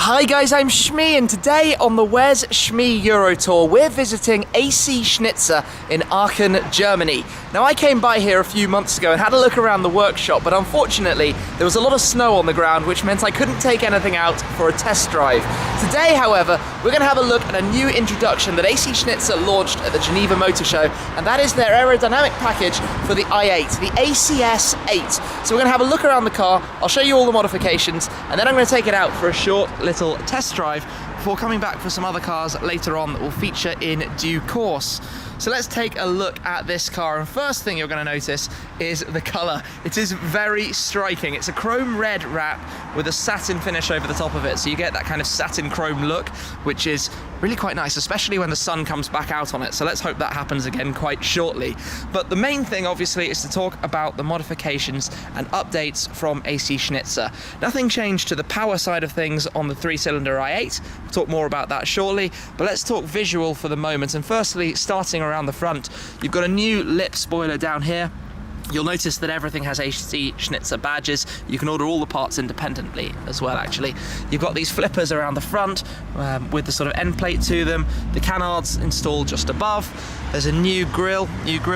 Hi guys, I'm Shmee, and today on the Where's Shmee Euro Tour, we're visiting SChnitzer in Aachen, Germany. Now I came by here a few months ago and had a look around the workshop, but unfortunately there was a lot of snow on the ground, which meant I couldn't take anything out for a test drive. Today, however, we're going to have a look at a new introduction that SChnitzer launched at the Geneva Motor Show, and that is their aerodynamic package for the i8, the ACS8. So we're going to have a look around the car, I'll show you all the modifications, and then I'm going to take it out for a short little test drive before coming back for some other cars later on that will feature in due course. So let's take a look at this car, and first thing you're going to notice is the colour. It is very striking. It's a chrome red wrap with a satin finish over the top of it, so you get that kind of satin chrome look, which is really quite nice, especially when the sun comes back out on it. So let's hope that happens again quite shortly. But the main thing obviously is to talk about the modifications and updates from SChnitzer. Nothing changed to the power side of things on the 3-cylinder i8. We'll talk more about that shortly, but let's talk visual for the moment. And firstly, starting around the front, you've got a new lip spoiler down here. You'll notice that everything has SChnitzer badges. You can order all the parts independently as well, actually. You've got these flippers around the front with the sort of end plate to them. The canards installed just above. There's a new grille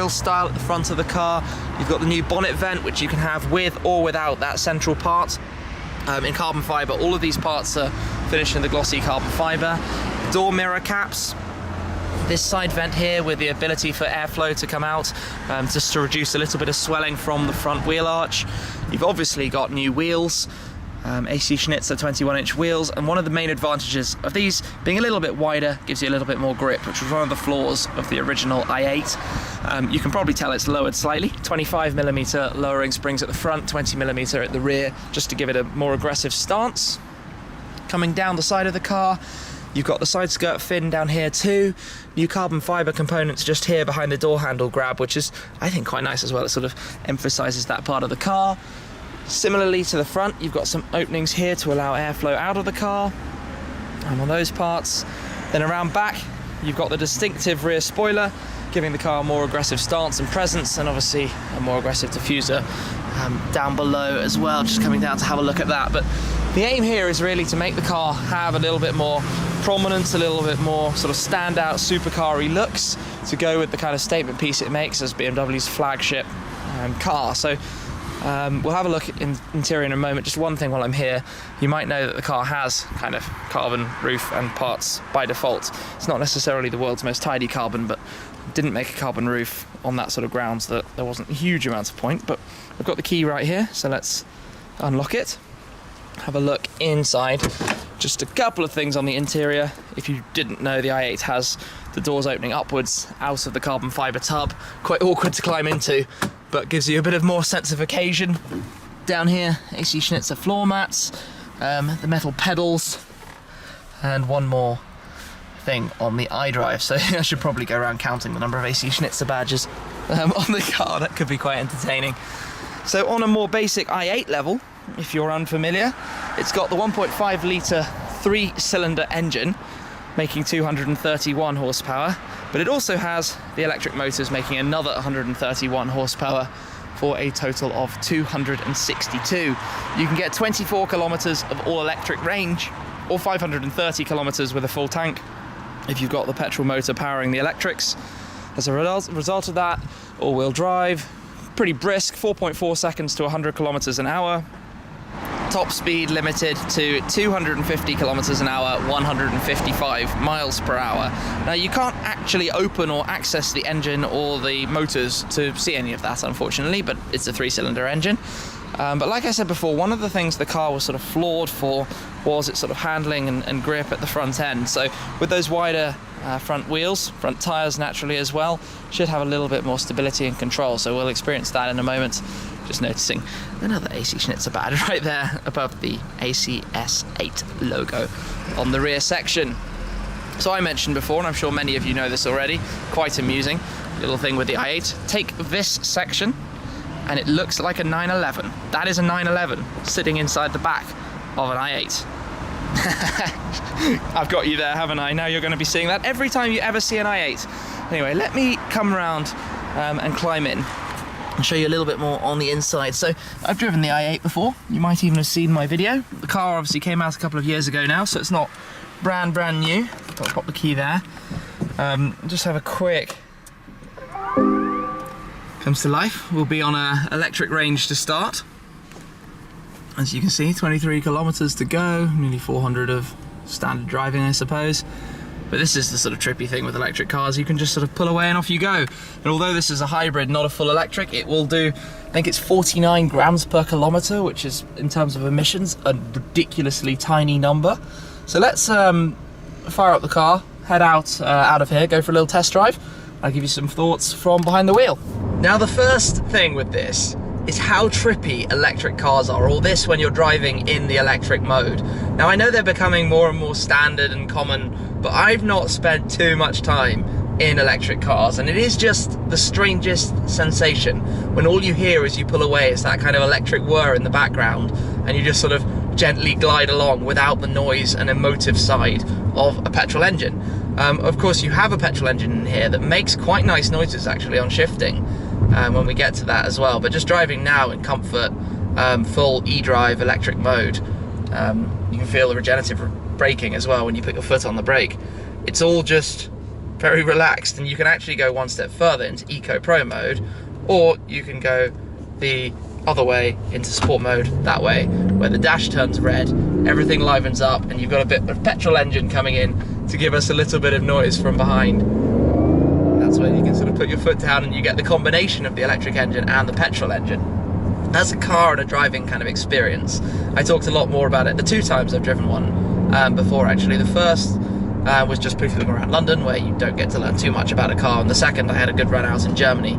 style at the front of the car. You've got the new bonnet vent, which you can have with or without that central part in carbon fibre. All of these parts are finished in the glossy carbon fibre. Door mirror caps. This side vent here with the ability for airflow to come out, just to reduce a little bit of swelling from the front wheel arch. You've obviously got new wheels, SChnitzer 21-inch wheels, and one of the main advantages of these being a little bit wider gives you a little bit more grip, which was one of the flaws of the original i8. You can probably tell it's lowered slightly, 25mm lowering springs at the front, 20mm at the rear, just to give it a more aggressive stance. Coming down the side of the car, you've got the side skirt fin down here too. New carbon fibre components just here behind the door handle grab, which is, I think, quite nice as well. It sort of emphasises that part of the car. Similarly to the front, you've got some openings here to allow airflow out of the car and on those parts. Then around back, you've got the distinctive rear spoiler, giving the car a more aggressive stance and presence, and obviously a more aggressive diffuser down below as well, just coming down to have a look at that. But the aim here is really to make the car have a little bit more prominence, a little bit more sort of standout supercar-y looks to go with the kind of statement piece it makes as BMW's flagship car. So we'll have a look at interior in a moment. Just one thing while I'm here, you might know that the car has kind of carbon roof and parts by default. It's not necessarily the world's most tidy carbon, but didn't make a carbon roof on that sort of grounds that there wasn't a huge amount of point. But I've got the key right here, so let's unlock it. Have a look inside. Just a couple of things on the interior. If you didn't know, the i8 has the doors opening upwards out of the carbon fibre tub. Quite awkward to climb into, but gives you a bit of more sense of occasion. Down here, SChnitzer floor mats, the metal pedals, and one more thing on the iDrive. So I should probably go around counting the number of SChnitzer badges on the car. That could be quite entertaining. So on a more basic i8 level, if you're unfamiliar, it's got the 1.5 litre 3-cylinder engine making 231 horsepower, but it also has the electric motors making another 131 horsepower for a total of 262. You can get 24 kilometres of all-electric range, or 530 kilometres with a full tank if you've got the petrol motor powering the electrics. As a result of that, all-wheel drive, pretty brisk, 4.4 seconds to 100 kilometres an hour. Top speed limited to 250 kilometers an hour, 155 miles per hour. Now you can't actually open or access the engine or the motors to see any of that, unfortunately, but it's a 3-cylinder engine. But like I said before, one of the things the car was sort of flawed for was its sort of handling and grip at the front end. So with those wider front wheels, front tyres naturally as well, should have a little bit more stability and control. So we'll experience that in a moment. Just noticing another SChnitzer badge right there above the ACS8 logo on the rear section. So I mentioned before, and I'm sure many of you know this already, quite amusing little thing with the i8. Take this section and it looks like a 911. That is a 911 sitting inside the back of an i8. I've got you there, haven't I? Now you're going to be seeing that every time you ever see an i8. Anyway, let me come around and climb in. I'll show you a little bit more on the inside. So I've driven the i8 before. You might even have seen my video. The car obviously came out a couple of years ago now, so it's not brand new. I'll pop the key there. Just have a quick, comes to life. We'll be on an electric range to start. As you can see, 23 kilometers to go, nearly 400 of standard driving, I suppose. But this is the sort of trippy thing with electric cars. You can just sort of pull away and off you go. And although this is a hybrid, not a full electric, it will do, I think it's 49 grams per kilometer, which is, in terms of emissions, a ridiculously tiny number. So let's fire up the car, head out of here, go for a little test drive. I'll give you some thoughts from behind the wheel. Now, the first thing with this is how trippy electric cars are, or this when you're driving in the electric mode. Now, I know they're becoming more and more standard and common, but I've not spent too much time in electric cars, and it is just the strangest sensation when all you hear as you pull away is that kind of electric whir in the background, and you just sort of gently glide along without the noise and emotive side of a petrol engine. Of course, you have a petrol engine in here that makes quite nice noises actually on shifting, when we get to that as well. But just driving now in comfort, full e-drive electric mode, you can feel the regenerative braking as well when you put your foot on the brake. It's all just very relaxed, and you can actually go one step further into Eco Pro mode, or you can go the other way into sport mode, that way, where the dash turns red, everything livens up, and you've got a bit of petrol engine coming in to give us a little bit of noise from behind. That's where you can sort of put your foot down and you get the combination of the electric engine and the petrol engine. As a car and a driving kind of experience, I talked a lot more about it the 2 times I've driven one before actually. The first was just poofing around London, where you don't get to learn too much about a car, and the second I had a good run out in Germany.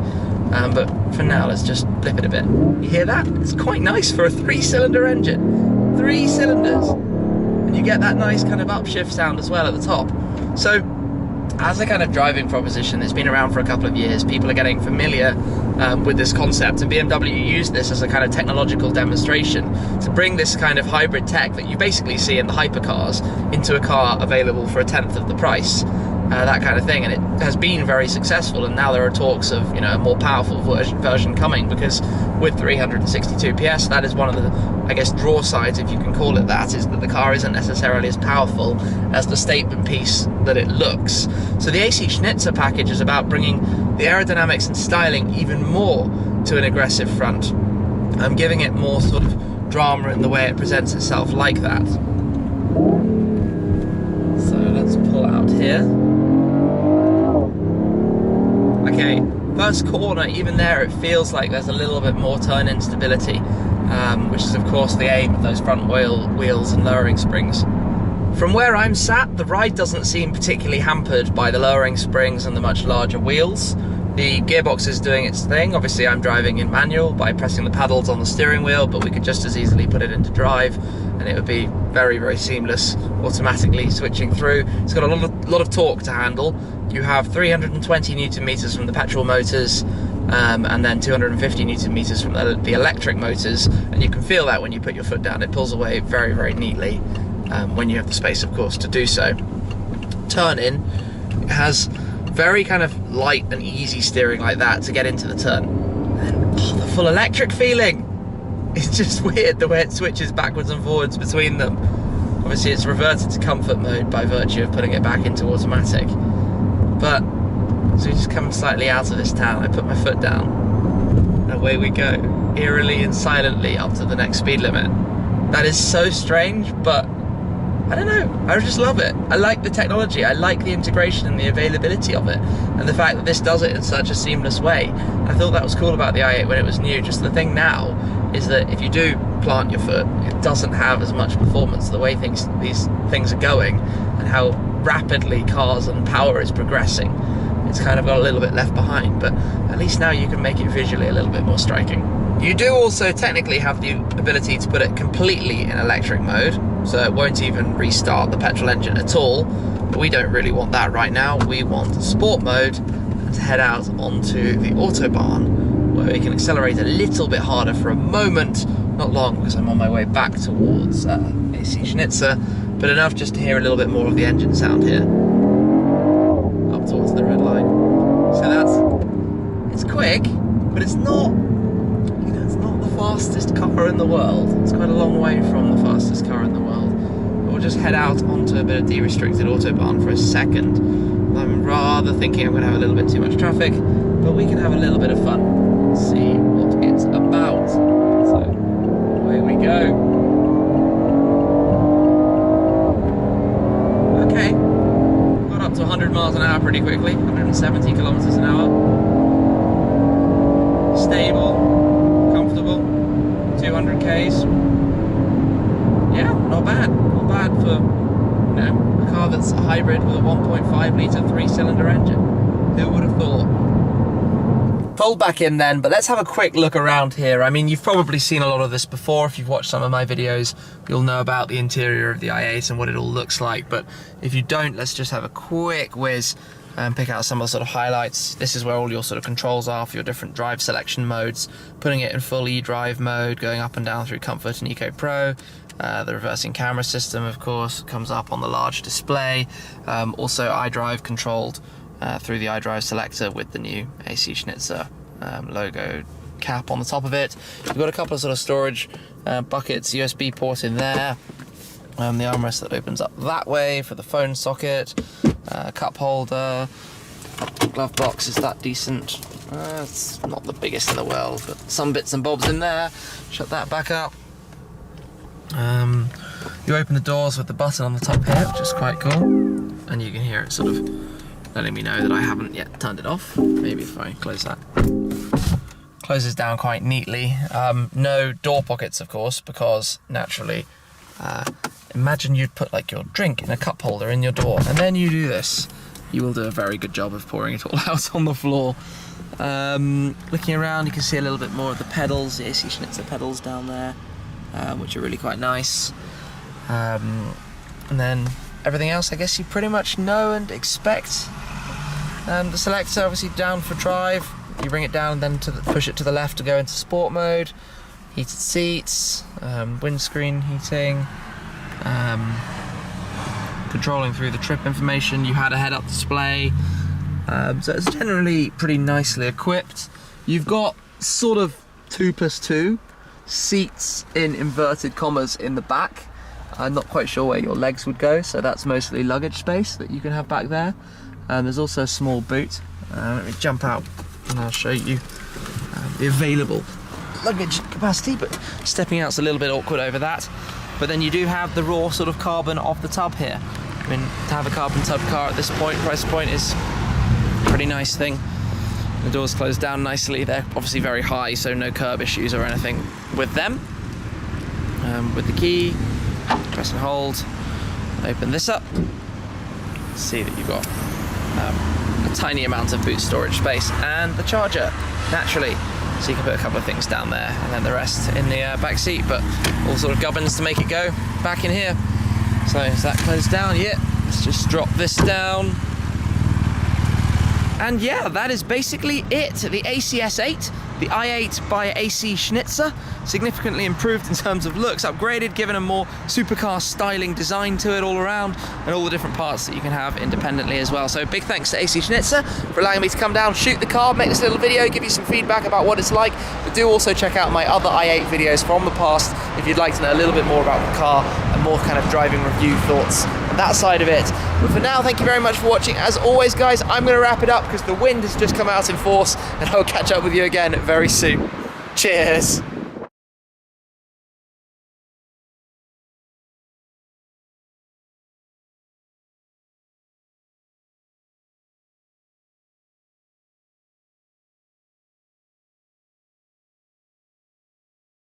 But for now, let's just blip it a bit. You hear that? It's quite nice for a 3-cylinder engine. 3 cylinders. And you get that nice kind of upshift sound as well at the top. So, as a kind of driving proposition that's been around for a couple of years, people are getting familiar with this concept, and BMW used this as a kind of technological demonstration to bring this kind of hybrid tech that you basically see in the hypercars into a car available for 1/10 of the price. That kind of thing, and it has been very successful, and now there are talks of, you know, a more powerful version coming, because with 362 PS, that is one of the, I guess, draw sides, if you can call it that, is that the car isn't necessarily as powerful as the statement piece that it looks. So the SChnitzer package is about bringing the aerodynamics and styling even more to an aggressive front, giving it more sort of drama in the way it presents itself like that. So let's pull out here. Okay, first corner, even there it feels like there's a little bit more turn instability, which is of course the aim of those front wheels and lowering springs. From where I'm sat, the ride doesn't seem particularly hampered by the lowering springs and the much larger wheels. The gearbox is doing its thing. Obviously I'm driving in manual by pressing the paddles on the steering wheel, but we could just as easily put it into drive and it would be very, very seamless automatically switching through. It's got a lot of torque to handle. You have 320 Newton meters from the petrol motors, and then 250 Newton meters from the electric motors, and you can feel that when you put your foot down. It pulls away very, very neatly, when you have the space, of course, to do so. Turn in, it has very kind of light and easy steering like that to get into the turn. And the full electric feeling! It's just weird the way it switches backwards and forwards between them. Obviously it's reverted to comfort mode by virtue of putting it back into automatic. But, so we just come slightly out of this town, I put my foot down, and away we go, eerily and silently up to the next speed limit. That is so strange, but I don't know, I just love it. I like the technology, I like the integration and the availability of it, and the fact that this does it in such a seamless way. I thought that was cool about the i8 when it was new. Just the thing now is that if you do plant your foot, it doesn't have as much performance. The way these things are going and how rapidly cars and power is progressing, it's kind of got a little bit left behind, but at least now you can make it visually a little bit more striking. You do also technically have the ability to put it completely in electric mode, so it won't even restart the petrol engine at all, but we don't really want that right now. We want sport mode and to head out onto the Autobahn, where we can accelerate a little bit harder for a moment, not long because I'm on my way back towards SChnitzer, but enough just to hear a little bit more of the engine sound here, up towards the red line. So it's quick, but it's not fastest car in the world. It's quite a long way from the fastest car in the world. But we'll just head out onto a bit of de-restricted autobahn for a second. I'm rather thinking I'm going to have a little bit too much traffic, but we can have a little bit of fun. Let's see what it's about. So, away we go. Okay, got up to 100 miles an hour pretty quickly, 170 kilometers an hour. Stable, comfortable, 200 Ks. Yeah, not bad for, you know, a car that's a hybrid with a 1.5 litre 3-cylinder engine. Who would have thought? Fold back in then, but let's have a quick look around here. I mean, you've probably seen a lot of this before. If you've watched some of my videos, you'll know about the interior of the i8 and what it all looks like. But if you don't, let's just have a quick whiz and pick out some of the sort of highlights. This is where all your sort of controls are for your different drive selection modes. Putting it in full eDrive mode, going up and down through Comfort and Eco Pro. The reversing camera system, of course, comes up on the large display. Also iDrive controlled through the iDrive selector with the new SChnitzer logo cap on the top of it. You've got a couple of sort of storage buckets, USB port in there, the armrest that opens up that way for the phone socket, cup holder, glove box is that decent. It's not the biggest in the world, but some bits and bobs in there. Shut that back up. You open the doors with the button on the top here, which is quite cool, and you can hear it sort of letting me know that I haven't yet turned it off. Maybe if I close that. Closes down quite neatly. No door pockets, of course, because naturally, imagine you'd put like your drink in a cup holder in your door, and then you do this. You will do a very good job of pouring it all out on the floor. Looking around, you can see a little bit more of the pedals, the SChnitzer pedals down there, which are really quite nice. And then everything else, I guess you pretty much know and expect. The selector, obviously down for drive. You bring it down, then push it to the left to go into sport mode. Heated seats, windscreen heating, controlling through the trip information. You had a head-up display, so it's generally pretty nicely equipped. You've got sort of 2+2 seats in inverted commas in the back. I'm not quite sure where your legs would go, so that's mostly luggage space that you can have back there. There's also a small boot. Let me jump out and I'll show you the available luggage capacity, but stepping out's a little bit awkward over that. But then you do have the raw sort of carbon of the tub here. I mean, to have a carbon tub car at this price point is a pretty nice thing. The doors close down nicely. They're obviously very high, so no curb issues or anything with them. With the key, press and hold, open this up. See that you've got a tiny amount of boot storage space and the charger, naturally. So you can put a couple of things down there and then the rest in the back seat, but all sort of gubbins to make it go back in here. So is that closed down? Yeah. Let's just drop this down. And yeah, that is basically it. The ACS8, the i8 by SChnitzer, significantly improved in terms of looks, upgraded, given a more supercar styling design to it all around, and all the different parts that you can have independently as well. So big thanks to SChnitzer for allowing me to come down, shoot the car, make this little video, give you some feedback about what it's like. But do also check out my other i8 videos from the past if you'd like to know a little bit more about the car and more kind of driving review thoughts and that side of it. But for now, thank you very much for watching. As always, guys, I'm going to wrap it up because the wind has just come out in force, and I'll catch up with you again very soon. Cheers.